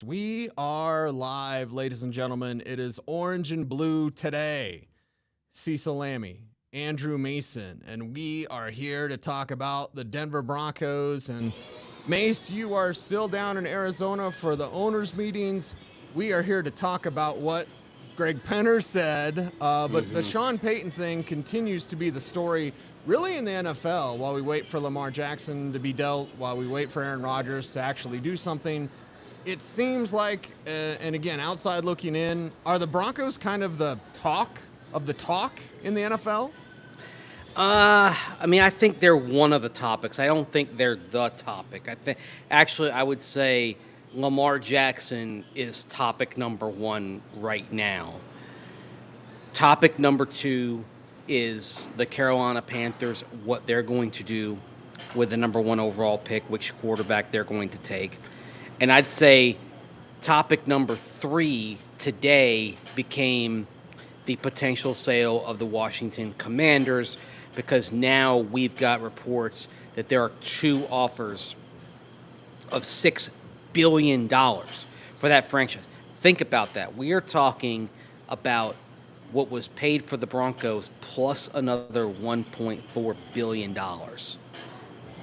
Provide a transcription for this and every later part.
We are live, ladies and gentlemen. It is orange and blue today. Cecil Lammey, Andrew Mason, and we are here to talk about the Denver Broncos. And Mace, you are still down in Arizona for the owners' meetings. We are here to talk about what Greg Penner said, but the Sean Payton thing continues to be the story really in the NFL while we wait for Lamar Jackson to be dealt, while we wait for Aaron Rodgers to actually do something. It seems like, and again, outside looking in, are the Broncos kind of the talk of the talk in the NFL? I think they're one of the topics. I don't think they're the topic. I would say Lamar Jackson is topic number one right now. Topic number two is the Carolina Panthers, what they're going to do with the number one overall pick, which quarterback they're going to take. And I'd say topic number three today became the potential sale of the Washington Commanders, because now we've got reports that there are two offers of $6 billion for that franchise. Think about that. We are talking about what was paid for the Broncos plus another $1.4 billion.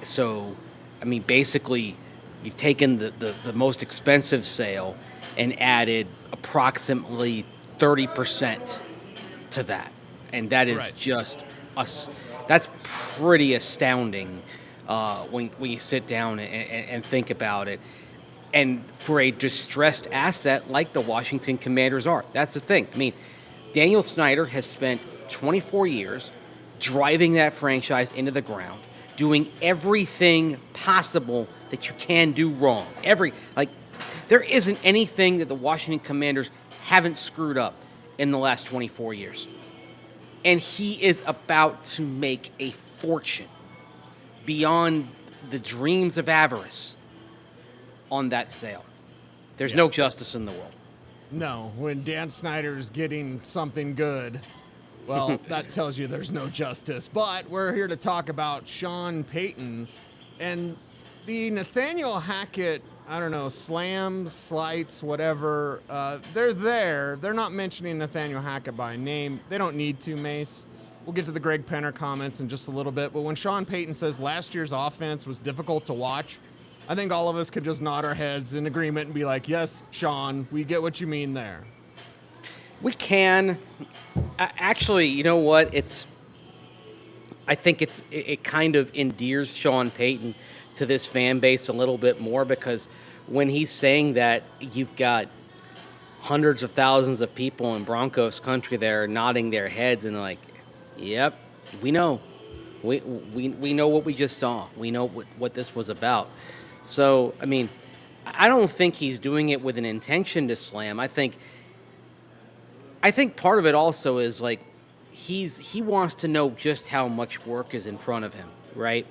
So, basically, you've taken the most expensive sale and added approximately 30% to that. And that is just us. That's pretty astounding when you sit down and think about it. And for a distressed asset like the Washington Commanders are, that's the thing. Daniel Snyder has spent 24 years driving that franchise into the ground, doing everything possible that you can do wrong. There isn't anything that the Washington Commanders haven't screwed up in the last 24 years. And he is about to make a fortune beyond the dreams of avarice on that sale. There's no justice in the world. No, when Dan Snyder's getting something good, well, that tells you there's no justice. But we're here to talk about Sean Payton and the Nathaniel Hackett, slams, slights, whatever. They're there. They're not mentioning Nathaniel Hackett by name. They don't need to, Mace. We'll get to the Greg Penner comments in just a little bit. But when Sean Payton says last year's offense was difficult to watch, I think all of us could just nod our heads in agreement and be like, yes, Sean, we get what you mean there. We can. Actually, you know what? I think it kind of endears Sean Payton to this fan base a little bit more, because when he's saying that, you've got hundreds of thousands of people in Broncos country there nodding their heads and like, yep, we know. We know what we just saw. We know what this was about. So, I don't think he's doing it with an intention to slam. I think part of it also is like he wants to know just how much work is in front of him, right?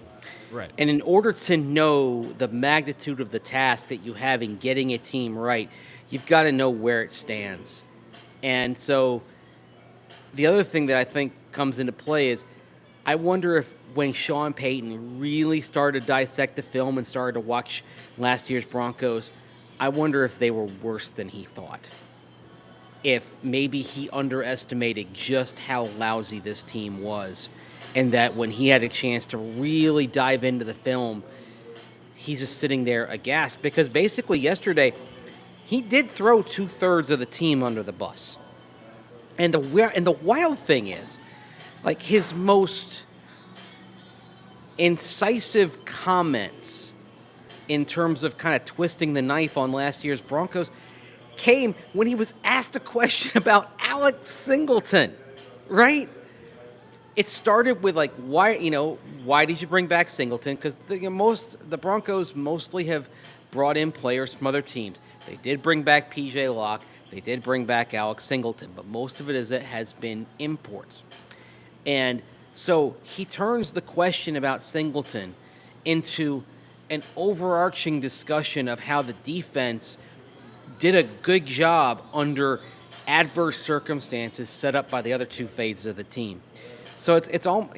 Right. And in order to know the magnitude of the task that you have in getting a team right, you've got to know where it stands. And so the other thing that I think comes into play is I wonder if when Sean Payton really started to dissect the film and started to watch last year's Broncos, I wonder if they were worse than he thought. If maybe he underestimated just how lousy this team was, and that when he had a chance to really dive into the film, he's just sitting there aghast. Because basically yesterday, he did throw 2/3 of the team under the bus. And the wild thing is, like, his most incisive comments in terms of kind of twisting the knife on last year's Broncos came when he was asked a question about Alex Singleton, right? It started with like, why did you bring back Singleton? Because the Broncos mostly have brought in players from other teams. They did bring back P.J. Locke. They did bring back Alex Singleton, but most of it has been imports. And so he turns the question about Singleton into an overarching discussion of how the defense did a good job under adverse circumstances set up by the other two phases of the team. So it's all,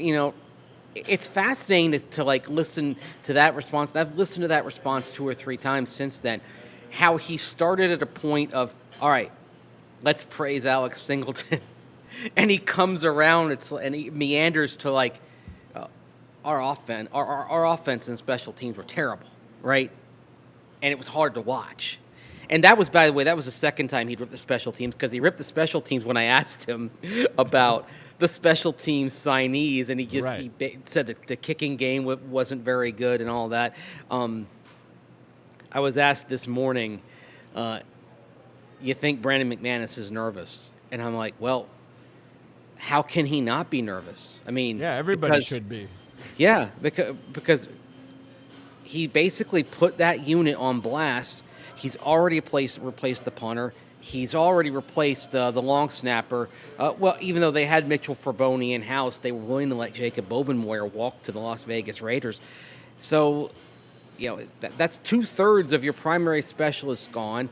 it's fascinating to like listen to that response. And I've listened to that response 2 or 3 times since then. how he started at a point of, all right, let's praise Alex Singleton, and he comes around. And he meanders to like our offense. Our offense and special teams were terrible, right? And it was hard to watch. And that was, by the way, that was the second time he'd ripped the special teams, because he ripped the special teams when I asked him about the special teams signees, and he said that the kicking game wasn't very good and all that. I was asked this morning, you think Brandon McManus is nervous? And I'm like, well, how can he not be nervous? I mean, yeah, everybody should be. Yeah, because he basically put that unit on blast. He's already replaced the punter. He's already replaced the long snapper. Well, even though they had Mitchell Fraboni in-house, they were willing to let Jacob Bobenmoyer walk to the Las Vegas Raiders. So, that's 2/3 of your primary specialists gone.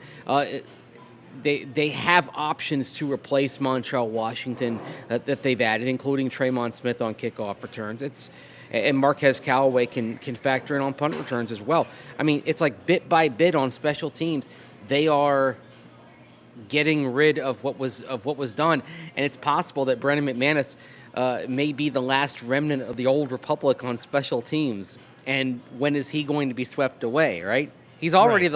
They have options to replace Montrell Washington that they've added, including Tremon Smith on kickoff returns. And Marquez Callaway can factor in on punt returns as well. I mean, it's like bit by bit on special teams, they are getting rid of what was done, and it's possible that Brandon McManus may be the last remnant of the old republic on special teams. And when is he going to be swept away? Right? He's already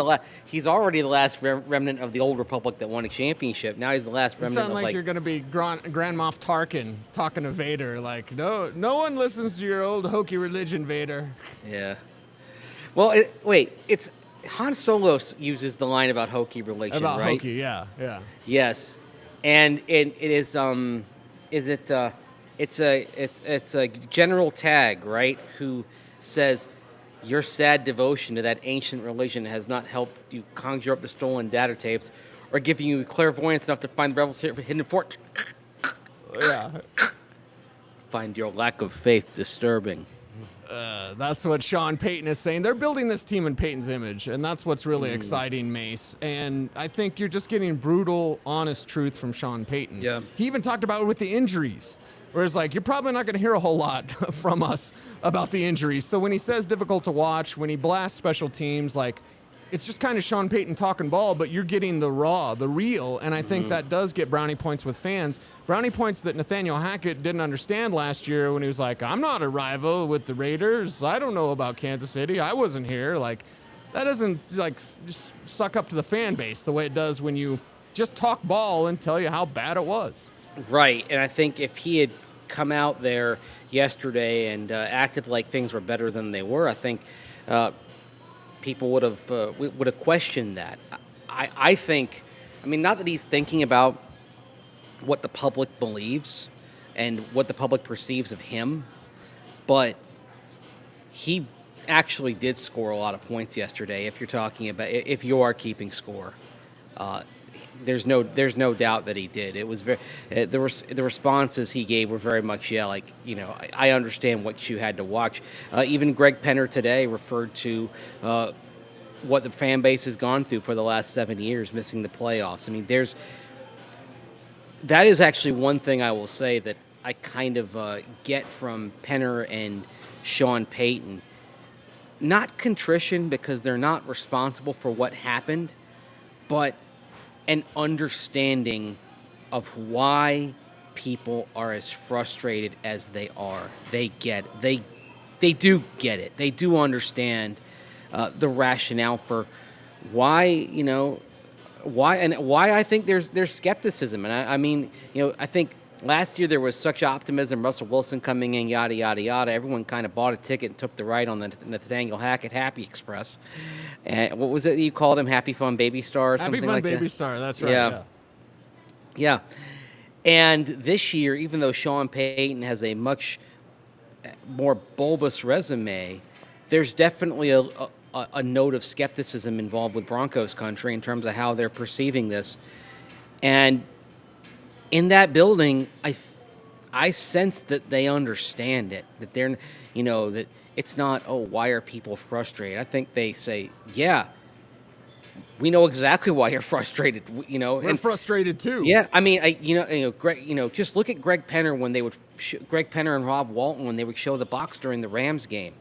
he's already the last remnant of the old republic that won a championship. Now he's the last remnant. You sound like you're going to be Grand Moff Tarkin talking to Vader. Like, no one listens to your old hokey religion, Vader. Yeah. Well, it's Han Solo uses the line about hokey religion, about right? Hokey, yeah. Yes, and it is it's a General Tagg, right, who says, your sad devotion to that ancient religion has not helped you conjure up the stolen data tapes or giving you clairvoyance enough to find the rebels hidden fort. Yeah. Find your lack of faith disturbing. That's what Sean Payton is saying. They're building this team in Payton's image, and that's what's really exciting, Mace. And I think you're just getting brutal, honest truth from Sean Payton. Yeah. He even talked about it with the injuries. Whereas, you're probably not going to hear a whole lot from us about the injuries. So when he says difficult to watch, when he blasts special teams, it's just kind of Sean Payton talking ball, but you're getting the raw, the real, and I think that does get brownie points with fans. Brownie points that Nathaniel Hackett didn't understand last year when he was like, I'm not a rival with the Raiders. I don't know about Kansas City. I wasn't here. That doesn't, just suck up to the fan base the way it does when you just talk ball and tell you how bad it was. Right, and I think if he had come out there yesterday and acted like things were better than they were, I think people would have questioned that. I think, not that he's thinking about what the public believes and what the public perceives of him, but he actually did score a lot of points yesterday. If you are keeping score. There's no doubt that he did. It was very the responses he gave were very much I understand what you had to watch. Even Greg Penner today referred to what the fan base has gone through for the last 7 years, missing the playoffs. That is actually one thing I will say that I kind of get from Penner and Sean Payton. Not contrition, because they're not responsible for what happened, but an understanding of why people are as frustrated as they are. They get it. They do get it. They do understand the rationale for why I think there's skepticism. And I think last year there was such optimism, Russell Wilson coming in, yada, yada, yada. Everyone kind of bought a ticket and took the ride on the Nathaniel Hackett Happy Express. And what was it you called him? Happy Fun Baby Star or something like that? Happy Fun Baby Star, that's right. Yeah. And this year, even though Sean Payton has a much more bulbous resume, there's definitely a note of skepticism involved with Broncos country in terms of how they're perceiving this. And in that building, I sense that they understand it, that they're, that it's not, why are people frustrated? I think they say, yeah, we know exactly why you're frustrated. We're frustrated too. Yeah, Greg, just look at Greg Penner when they would, Greg Penner and Rob Walton when they would show the box during the Rams game.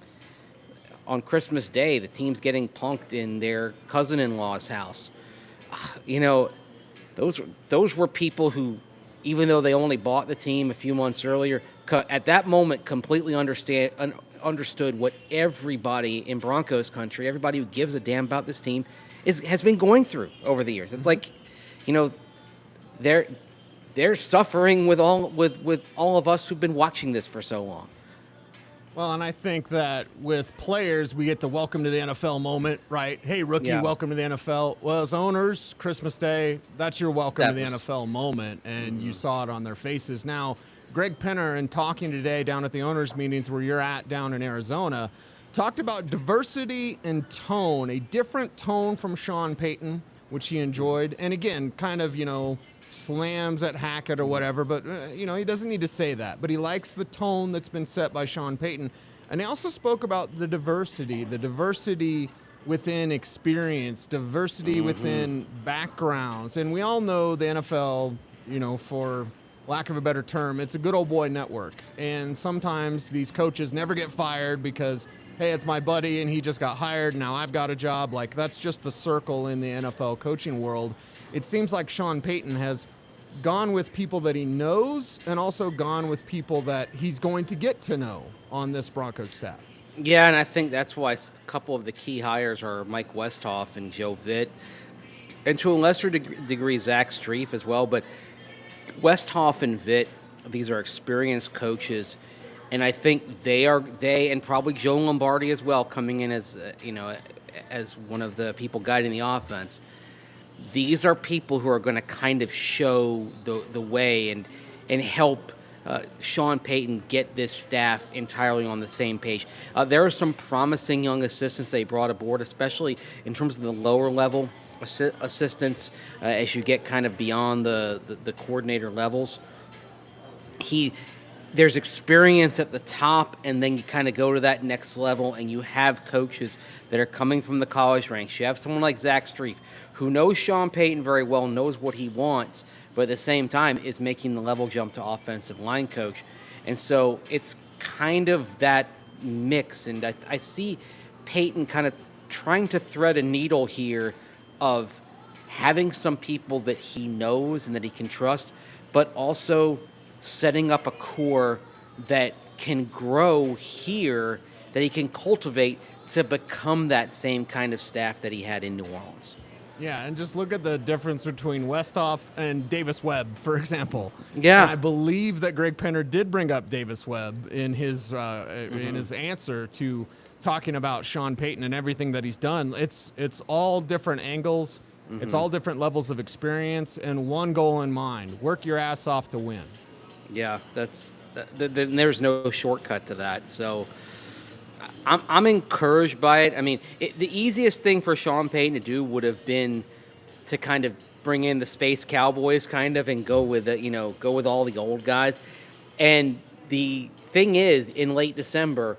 on Christmas Day, the team's getting punked in their cousin-in-law's house. You know, those were people who, even though they only bought the team a few months earlier, at that moment completely understood what everybody in Broncos country, everybody who gives a damn about this team, has been going through over the years. It's like, you know, they're suffering with all of us who've been watching this for so long. Well, and I think that with players, we get the welcome to the NFL moment, right? Hey, rookie, welcome to the NFL. Well, as owners, Christmas Day, that's your welcome to the NFL moment, and you saw it on their faces. Now, Greg Penner, in talking today down at the owners' meetings where you're at down in Arizona, talked about diversity and tone, a different tone from Sean Payton, which he enjoyed. And again, kind of, slams at Hackett or whatever, but, he doesn't need to say that. But he likes the tone that's been set by Sean Payton. And he also spoke about the diversity within experience, diversity within backgrounds. And we all know the NFL, for lack of a better term, it's a good old boy network. And sometimes these coaches never get fired because, hey, it's my buddy and he just got hired, now I've got a job. Like, that's just the circle in the NFL coaching world. It seems like Sean Payton has gone with people that he knows and also gone with people that he's going to get to know on this Broncos staff. Yeah, and I think that's why a couple of the key hires are Mike Westhoff and Joe Vitt, and to a lesser degree, Zach Strief as well. But Westhoff and Vitt, these are experienced coaches, and I think they and probably Joe Lombardi as well, coming in as as one of the people guiding the offense. These are people who are going to kind of show the way and help Sean Payton get this staff entirely on the same page. There are some promising young assistants they brought aboard, especially in terms of the lower level assistants as you get kind of beyond the coordinator levels. There's experience at the top, and then you kind of go to that next level, and you have coaches that are coming from the college ranks. You have someone like Zach Strief, who knows Sean Payton very well, knows what he wants, but at the same time is making the level jump to offensive line coach. And so it's kind of that mix, and I see Payton kind of trying to thread a needle here of having some people that he knows and that he can trust, but also setting up a core that can grow here, that he can cultivate to become that same kind of staff that he had in New Orleans. Yeah, and just look at the difference between Westhoff and Davis Webb, for example. Yeah. And I believe that Greg Penner did bring up Davis Webb in his answer to talking about Sean Payton and everything that he's done. It's all different angles. It's all different levels of experience and one goal in mind: work your ass off to win. Yeah, there's no shortcut to that. So I'm encouraged by it. I mean, the easiest thing for Sean Payton to do would have been to kind of bring in the Space Cowboys and go with all the old guys. And the thing is, in late December,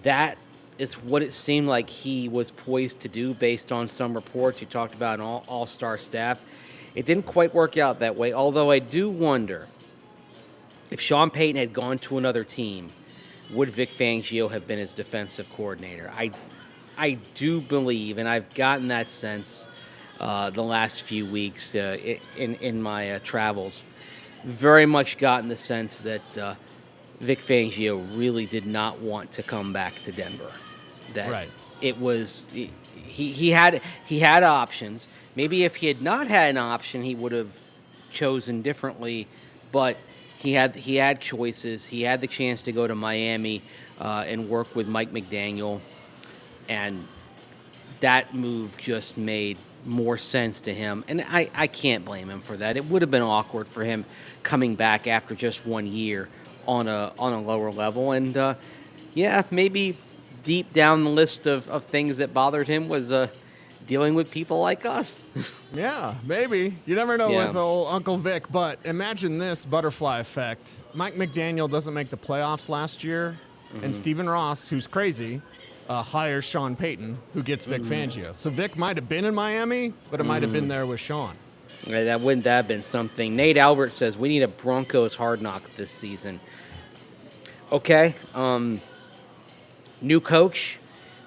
that is what it seemed like he was poised to do based on some reports. You talked about an all-star staff. It didn't quite work out that way, although I do wonder if Sean Payton had gone to another team, would Vic Fangio have been his defensive coordinator? I do believe, and I've gotten that sense the last few weeks in my travels, very much gotten the sense that Vic Fangio really did not want to come back to Denver. That right. It was he had options. Maybe if he had not had an option, he would have chosen differently. But he had choices. He had the chance to go to Miami and work with Mike McDaniel, and that move just made more sense to him. And I can't blame him for that. It would have been awkward for him coming back after just 1 year on a lower level. And maybe deep down the list of things that bothered him was dealing with people like us. Yeah, maybe. You never know with old Uncle Vic, but imagine this butterfly effect. Mike McDaniel doesn't make the playoffs last year, and Stephen Ross, who's crazy, hires Sean Payton, who gets Vic Fangio. So Vic might have been in Miami, but it might have been there with Sean. Yeah, that wouldn't have been something. Nate Albert says, we need a Broncos Hard Knocks this season. Okay. New coach.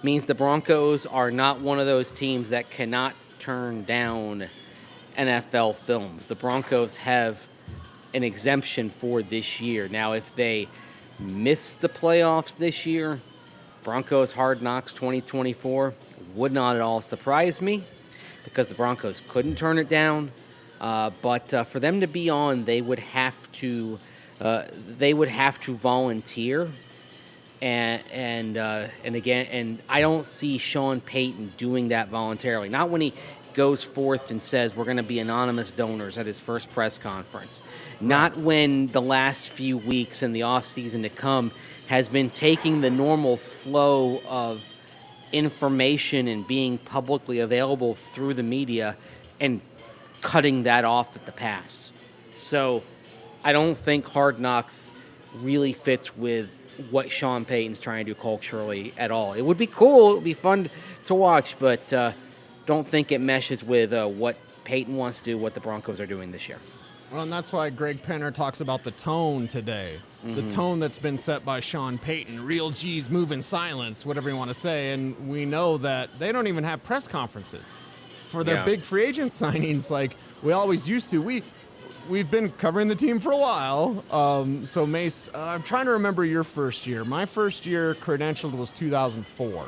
means the Broncos are not one of those teams that cannot turn down NFL films. The Broncos have an exemption for this year. Now, if they miss the playoffs this year, Broncos Hard Knocks 2024 would not at all surprise me because the Broncos couldn't turn it down. But for them to be on, they would have to volunteer. And I don't see Sean Payton doing that voluntarily. Not when he goes forth and says we're going to be anonymous donors at his first press conference. Not when the last few weeks and the offseason to come has been taking the normal flow of information and being publicly available through the media and cutting that off at the pass. So I don't think Hard Knocks really fits with what Sean Payton's trying to do culturally at all. It would be cool. It would be fun to watch, but don't think it meshes with what Payton wants to do, what the Broncos are doing this year. Well, and that's why Greg Penner talks about the tone today. The tone that's been set by Sean Payton. Real G's move in silence, whatever you want to say. And we know that they don't even have press conferences for their big free agent signings like we always used to. We've been covering the team for a while. So, Mace, I'm trying to remember your first year. My first year credentialed was 2004.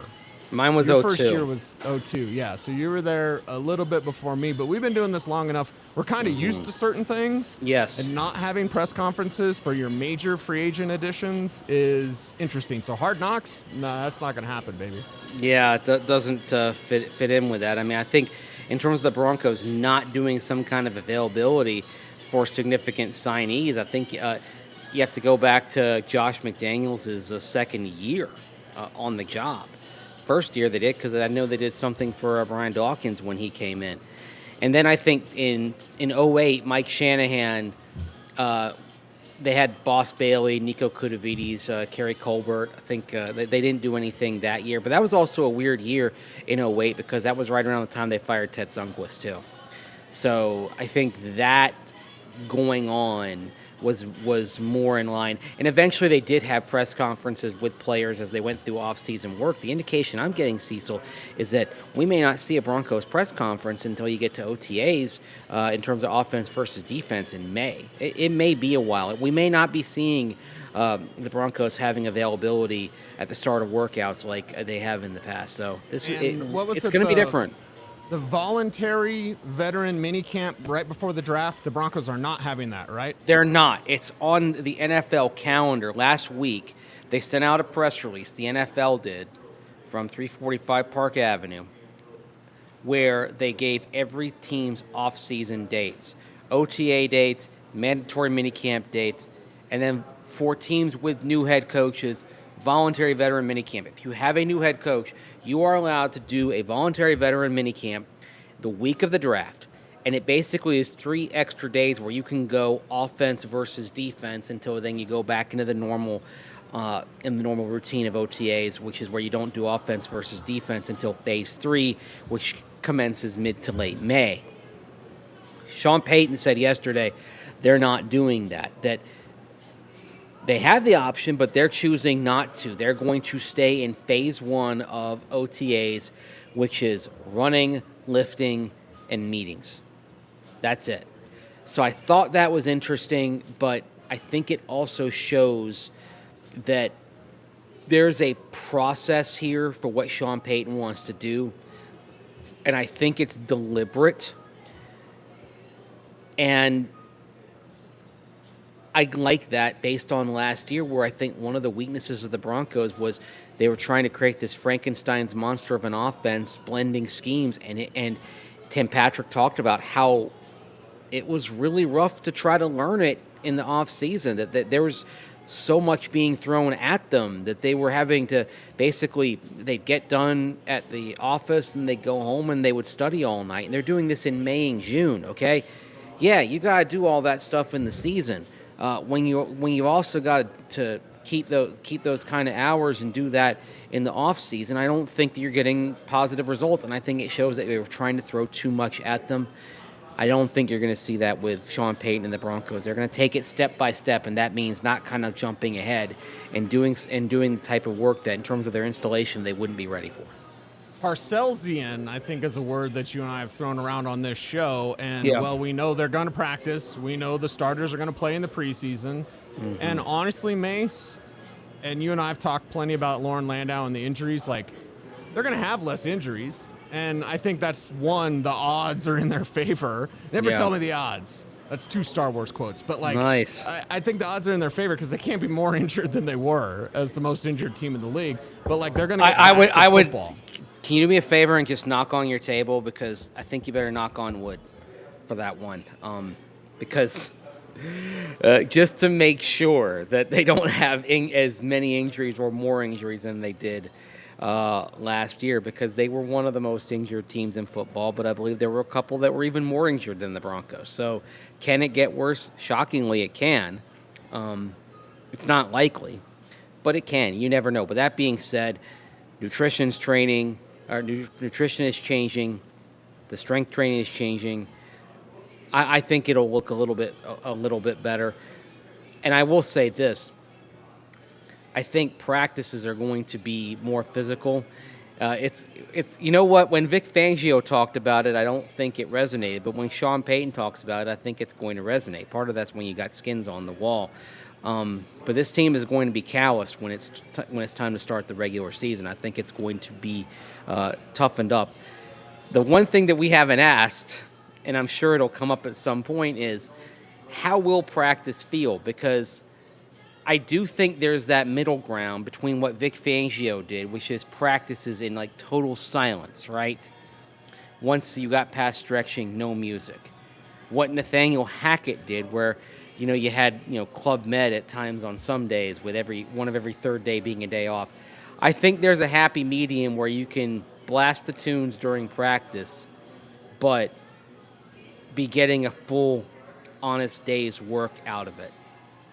Mine was Your 02. first year was 02, yeah. So you were there a little bit before me, but we've been doing this long enough. We're kind of used to certain things. Yes. And not having press conferences for your major free agent additions is interesting. So Hard Knocks, no, that's not going to happen, baby. Yeah, it doesn't fit in with that. I mean, I think in terms of the Broncos not doing some kind of availability for significant signees, I think you have to go back to Josh McDaniels' second year on the job. First year they did because I know they did something for Brian Dawkins when he came in. And then I think in 08, Mike Shanahan, they had Boss Bailey, Nico Kudavides, Kerry Colbert. I think they didn't do anything that year. But that was also a weird year in 08 because that was right around the time they fired Ted Sundquist too. So I think that going on was more in line. And eventually they did have press conferences with players as they went through off-season work. The indication I'm getting, Cecil, is that we may not see a Broncos press conference until you get to OTAs in terms of offense versus defense in May. It may be a while. We may not be seeing the Broncos having availability at the start of workouts like they have in the past. So it's going to be different. The voluntary veteran minicamp right before the draft, the Broncos are not having that, right? They're not. It's on the NFL calendar. Last week, they sent out a press release, the NFL did, from 345 Park Avenue, where they gave every team's off-season dates, OTA dates, mandatory minicamp dates, and then for teams with new head coaches, voluntary veteran minicamp. If you have a new head coach, you are allowed to do a voluntary veteran minicamp the week of the draft. And it basically is 3 extra days where you can go offense versus defense until then you go back into the normal routine of OTAs, which is where you don't do offense versus defense until phase 3, which commences mid to late May. Sean Payton said yesterday they're not doing that they have the option, but they're choosing not to. They're going to stay in phase 1 of OTAs, which is running, lifting, and meetings. That's it. So I thought that was interesting, but I think it also shows that there's a process here for what Sean Payton wants to do, and I think it's deliberate. And I like that based on last year where I think one of the weaknesses of the Broncos was they were trying to create this Frankenstein's monster of an offense, blending schemes, and Tim Patrick talked about how it was really rough to try to learn it in the offseason, that there was so much being thrown at them that they were having to basically, they'd get done at the office and they'd go home and they would study all night. And they're doing this in May and June, okay? Yeah, you got to do all that stuff in the season. When you also got to keep those kind of hours and do that in the off season, I don't think that you're getting positive results, and I think it shows that they were trying to throw too much at them. I don't think you're going to see that with Sean Payton and the Broncos. They're going to take it step by step, and that means not kind of jumping ahead and doing the type of work that, in terms of their installation, they wouldn't be ready for. Parcelsian, I think, is a word that you and I have thrown around on this show. And, Yeah. well, we know they're going to practice. We know the starters are going to play in the preseason. Mm-hmm. And honestly, Mace, and you and I have talked plenty about Lauren Landau and the injuries. Like, they're going to have less injuries. And I think that's one, the odds are in their favor. Never tell me the odds. That's 2 Star Wars quotes. But, like, nice. I think the odds are in their favor because they can't be more injured than they were as the most injured team in the league. But, like, they're going to get back to football. Can you do me a favor and just knock on your table? Because I think you better knock on wood for that one. Because just to make sure that they don't have as many injuries or more injuries than they did last year, because they were one of the most injured teams in football, but I believe there were a couple that were even more injured than the Broncos. So can it get worse? Shockingly, it can. It's not likely, but it can. You never know. But that being said, nutrition is changing. The strength training is changing. I think it'll look a little bit better. And I will say this. I think practices are going to be more physical. It's you know what, when Vic Fangio talked about it, I don't think it resonated. But when Sean Payton talks about it, I think it's going to resonate. Part of that's when you got skins on the wall. But this team is going to be calloused when it's time to start the regular season. I think it's going to be toughened up. The one thing that we haven't asked, and I'm sure it'll come up at some point, is how will practice feel? Because I do think there's that middle ground between what Vic Fangio did, which is practices in like total silence, right? Once you got past stretching, no music. What Nathaniel Hackett did, where you had Club Med at times on some days, with every third day being a day off. I think there's a happy medium where you can blast the tunes during practice, but be getting a full, honest day's work out of it,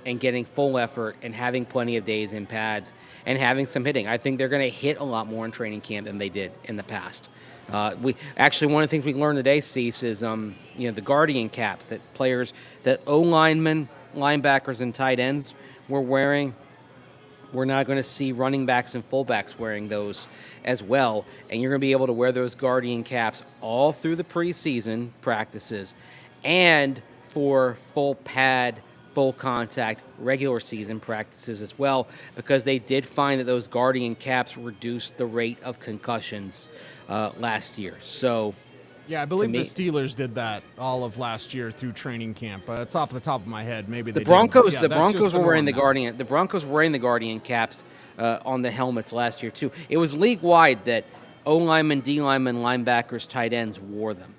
and getting full effort and having plenty of days in pads and having some hitting. I think they're going to hit a lot more in training camp than they did in the past. One of the things we learned today, Cecil, is the guardian caps that O-linemen, linebackers, and tight ends were wearing. We're not going to see running backs and fullbacks wearing those as well, and you're going to be able to wear those guardian caps all through the preseason practices and for full pad, full contact, regular season practices as well, because they did find that those guardian caps reduced the rate of concussions last year. So, yeah, I believe the Steelers did that all of last year through training camp. It's off the top of my head. Maybe the Broncos. The Broncos were wearing the guardian. The Broncos were wearing the guardian caps on the helmets last year too. It was league wide that O linemen, D linemen, linebackers, tight ends wore them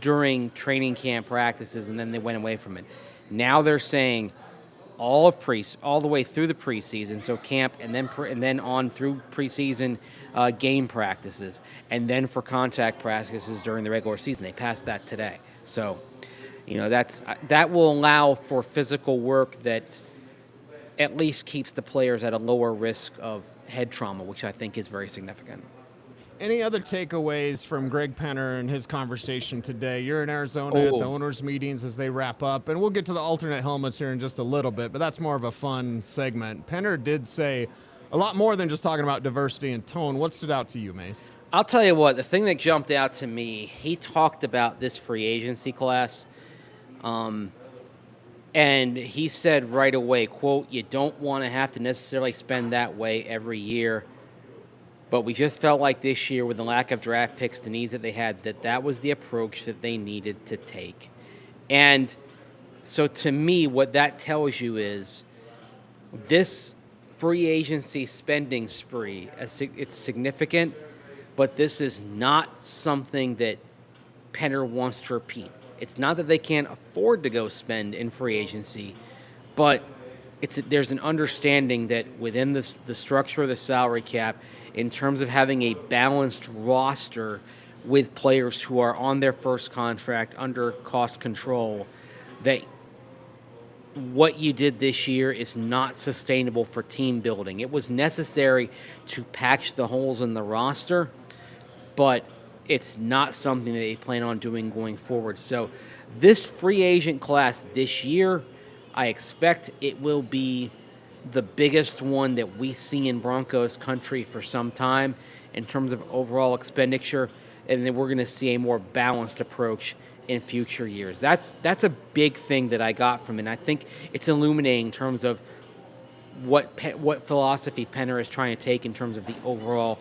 during training camp practices, and then they went away from it. Now they're saying all the way through the preseason, so camp and then on through preseason game practices, and then for contact practices during the regular season. They passed that today, so that will allow for physical work that at least keeps the players at a lower risk of head trauma, which I think is very significant. Any other takeaways from Greg Penner and his conversation today? You're in Arizona at the owners' meetings as they wrap up, and we'll get to the alternate helmets here in just a little bit, but that's more of a fun segment. Penner did say a lot more than just talking about diversity and tone. What stood out to you, Mace? I'll tell you what, the thing that jumped out to me, he talked about this free agency class, and he said right away, quote, "You don't want to have to necessarily spend that way every year. But we just felt like this year, with the lack of draft picks, the needs that they had, that was the approach that they needed to take." And so to me, what that tells you is this free agency spending spree, it's significant, but this is not something that Penner wants to repeat. It's not that they can't afford to go spend in free agency, but there's an understanding that within the structure of the salary cap, in terms of having a balanced roster with players who are on their first contract under cost control, that what you did this year is not sustainable for team building. It was necessary to patch the holes in the roster, but it's not something that they plan on doing going forward. So This free agent class this year, I expect it will be the biggest one that we see in Broncos country for some time in terms of overall expenditure, and then we're going to see a more balanced approach in future years. That's a big thing that I got from it. And I think it's illuminating in terms of what philosophy Penner is trying to take in terms of the overall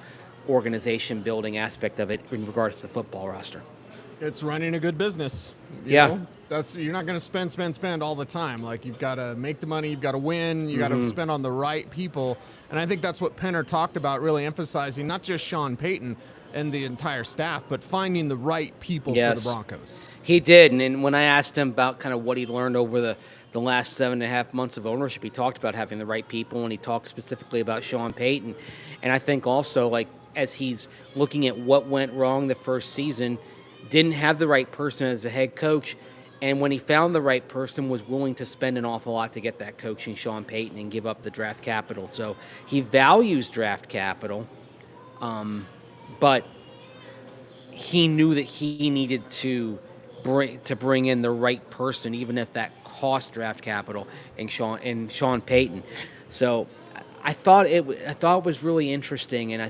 organization building aspect of it in regards to the football roster. It's running a good business. You know? You're not going to spend all the time. Like, you've got to make the money, you've got to win, you got to spend on the right people. And I think that's what Penner talked about, really emphasizing not just Sean Payton and the entire staff, but finding the right people for the Broncos. He did. And when I asked him about kind of what he'd learned over the last 7.5 months of ownership, he talked about having the right people, and he talked specifically about Sean Payton. And I think also, like, as he's looking at what went wrong the first season, didn't have the right person as a head coach, and when he found the right person, was willing to spend an awful lot to get that coach in Sean Payton and give up the draft capital. So he values draft capital, but he knew that he needed to bring in the right person, even if that cost draft capital in Sean Payton. So I thought it was really interesting, and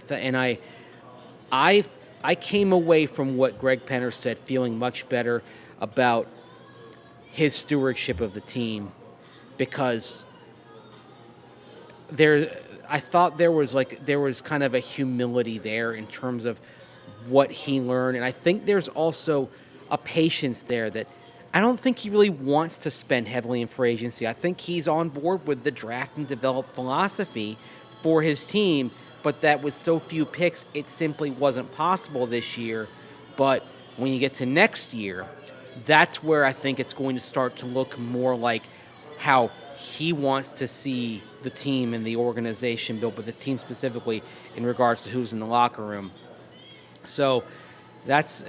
I came away from what Greg Penner said feeling much better about his stewardship of the team, because I thought there was kind of a humility there in terms of what he learned, and I think there's also a patience there that I don't think he really wants to spend heavily in free agency. I think he's on board with the draft and develop philosophy for his team, but that with so few picks, it simply wasn't possible this year. But when you get to next year, that's where I think it's going to start to look more like how he wants to see the team and the organization built, but the team specifically in regards to who's in the locker room. So that's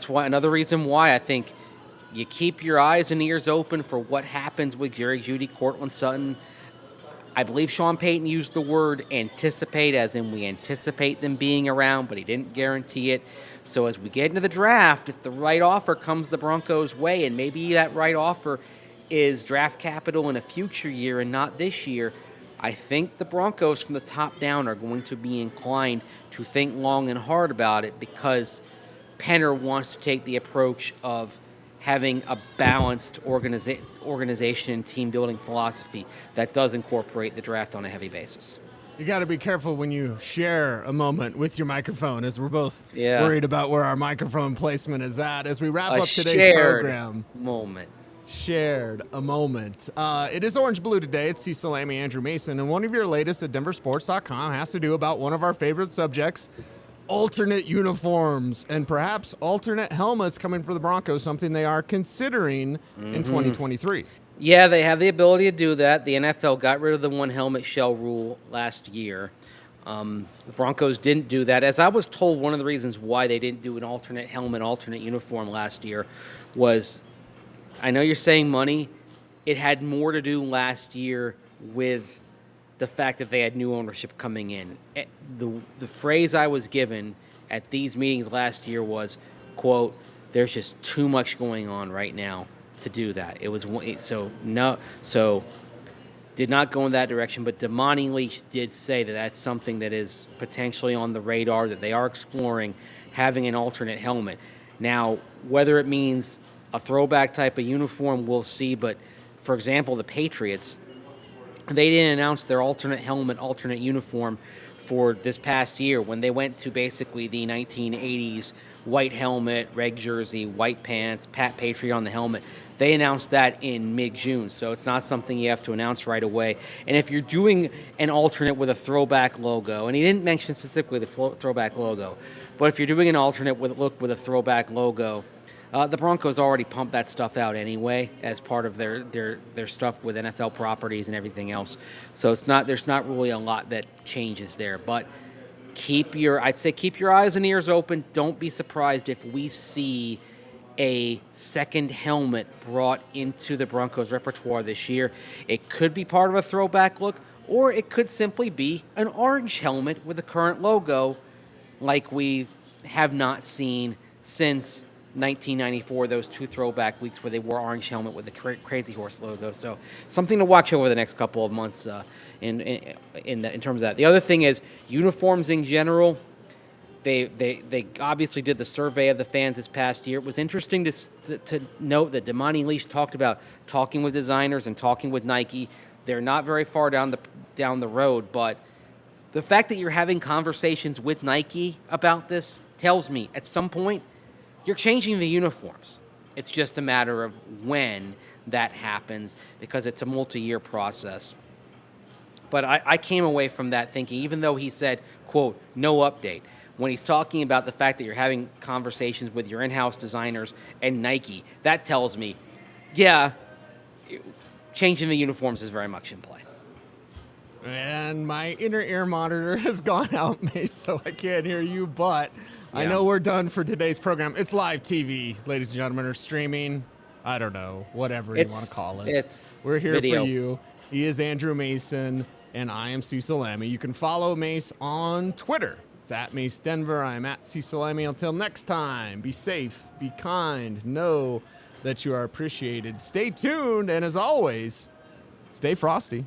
why another reason why I think you keep your eyes and ears open for what happens with Jerry Jeudy, Cortland Sutton. I believe Sean Payton used the word anticipate, as in we anticipate them being around, but he didn't guarantee it. So as we get into the draft, if the right offer comes the Broncos' way, and maybe that right offer is draft capital in a future year and not this year, I think the Broncos from the top down are going to be inclined to think long and hard about it, because Penner wants to take the approach of having a balanced organization and team building philosophy that does incorporate the draft on a heavy basis. You got to be careful when you share a moment with your microphone, as we're both worried about where our microphone placement is at as we wrap up today's program. Shared a moment. It is Orange Blue today. It's Cecil, Lammey, Andrew Mason, and one of your latest at denversports.com has to do about one of our favorite subjects, alternate uniforms and perhaps alternate helmets coming for the Broncos, something they are considering in 2023. Yeah, they have the ability to do that. The NFL got rid of the one helmet shell rule last year. The Broncos didn't do that. As I was told, one of the reasons why they didn't do an alternate helmet, alternate uniform last year was, I know you're saying money, it had more to do last year with the fact that they had new ownership coming in. The phrase I was given at these meetings last year was, quote, there's just too much going on right now to do that. It was so did not go in that direction, but Damani Leach did say that that's something that is potentially on the radar, that they are exploring having an alternate helmet. Now, whether it means a throwback type of uniform, we'll see, but for example, the Patriots, they didn't announce their alternate helmet, alternate uniform for this past year when they went to basically the 1980s white helmet, red jersey, white pants, Pat Patriot on the helmet. They announced that in mid-June, so it's not something you have to announce right away. And if you're doing an alternate with a throwback logo, and he didn't mention specifically the throwback logo, but if you're doing an alternate with a throwback logo, the Broncos already pumped that stuff out anyway as part of their stuff with NFL properties and everything else. So there's not really a lot that changes there. But keep your eyes and ears open. Don't be surprised if we see a second helmet brought into the Broncos repertoire this year. It could be part of a throwback look, or it could simply be an orange helmet with the current logo, like we have not seen since 1994, those 2 throwback weeks where they wore orange helmet with the Crazy Horse logo. So something to watch over the next couple of months in terms of that. The other thing is uniforms in general. They obviously did the survey of the fans this past year. It was interesting to note that Damani Leash talked about talking with designers and talking with Nike. They're not very far down the road, but the fact that you're having conversations with Nike about this tells me at some point you're changing the uniforms. It's just a matter of when that happens because it's a multi-year process. But I came away from that thinking, even though he said, quote, no update, when he's talking about the fact that you're having conversations with your in-house designers and Nike, that tells me, yeah, changing the uniforms is very much in play. And my inner ear monitor has gone out, Mace, so I can't hear you, but yeah. I know we're done for today's program. It's live TV, ladies and gentlemen, or streaming. I don't know, whatever you want to call us. We're here video. For you. He is Andrew Mason, and I am Cecil Lammey. You can follow Mace on Twitter. It's at Mace Denver. I'm at Cecil Lammey. Until next time, be safe, be kind, know that you are appreciated. Stay tuned, and as always, stay frosty.